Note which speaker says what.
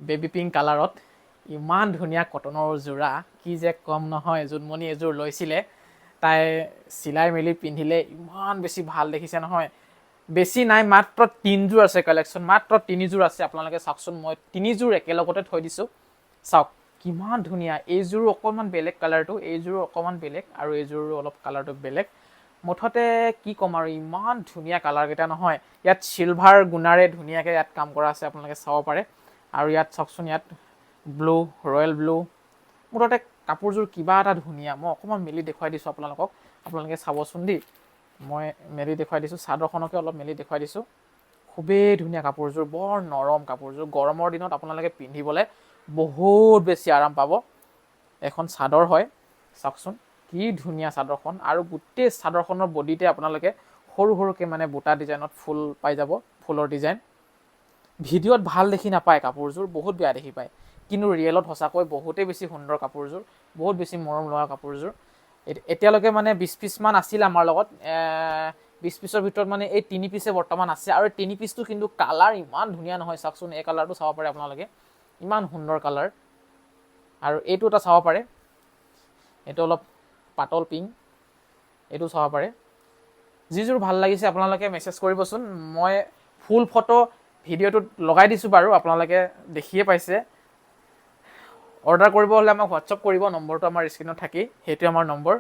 Speaker 1: baby pink কালাৰত ইমান ধুনীয়া কটনৰ যোৰা কি যে কম নহয় জোনমণি এযোৰ লৈছিলে তাই চিলাই মেলি পিন্ধিলে ইমান বেছি ভাল দেখিছে নহয় বেছি নাই মাত্ৰ 3যোৰ আছে কালেকশ্যন মাত্ৰ 3যোৰ আছে আপোনালোকে চাওকচোন মই 3যোৰ একেলগতে থৈ দিছোঁ চাওক কিমান ধুনীয়া এইযোৰো অকণমান বেলেগ কালাৰটো এইযোৰো অকণমান বেলেগ আৰু এইযোৰো অলপ কালাৰটো বেলেগ মুঠতে কি ক'ম আৰু ইমান ধুনীয়া কালাৰকেইটা নহয় ইয়াত চিলভাৰ গুণাৰে ধুনীয়াকৈ ইয়াত কাম কৰা আছে আপোনালোকে চাব পাৰে আৰু ইয়াত চাওকচোন ইয়াত ব্লু ৰয়েল ব্লু মুঠতে কাপোৰযোৰ কিবা এটা ধুনীয়া মই অকণমান মেলি দেখুৱাই দিছোঁ আপোনালোকে চাবচোন দেই মই মেলি দেখুৱাই দিছোঁ চাদৰখনকে অলপ মেলি দেখুৱাই দিছোঁ খুবেই ধুনীয়া কাপোৰযোৰ বৰ নৰম কাপোৰযোৰ গৰমৰ দিনত আপোনালোকে পিন্ধিবলৈ বহুত বেছি আৰাম পাব এখন চাদৰ হয় চাওকচোন কি ধুনীয়া চাদৰখন আৰু গোটেই চাদৰখনৰ বডিতে আপোনালোকে সৰু সৰুকৈ মানে বুটা ডিজাইনত ফুল পাই যাব ফুলৰ ডিজাইন ভিডিঅ'ত ভাল দেখি নাপায় কাপোৰযোৰ বহুত বেয়া দেখি পায় কিন্তু ৰিয়েলত সঁচাকৈ বহুতেই বেছি সুন্দৰ কাপোৰযোৰ বহুত বেছি মৰম লগা কাপোৰযোৰ এতিয়ালৈকে মানে 20 পিচমান আছিল আমাৰ লগত 20 পিচৰ ভিতৰত মানে এই 3 পিচে বৰ্তমান আছে আৰু 3 পিচটো কিন্তু কালাৰ ইমান ধুনীয়া নহয় চাওকচোন এই কালাৰটো চাব পাৰে আপোনালোকে ইমান সুন্দৰ কালাৰ আৰু এইটো এটা চাব পাৰে এইটো অলপ পাতল পিংক এইটো চাব পাৰে যিযোৰ ভাল লাগিছে আপোনালোকে মেছেজ কৰিবচোন মই ফুল ফটো ভিডিঅ'টোত লগাই দিছোঁ বাৰু আপোনালোকে দেখিয়ে পাইছে অৰ্ডাৰ কৰিব হ'লে আমাক হোৱাটছআপ কৰিব নম্বৰটো আমাৰ স্ক্ৰীণত থাকেই সেইটোৱে আমাৰ নম্বৰ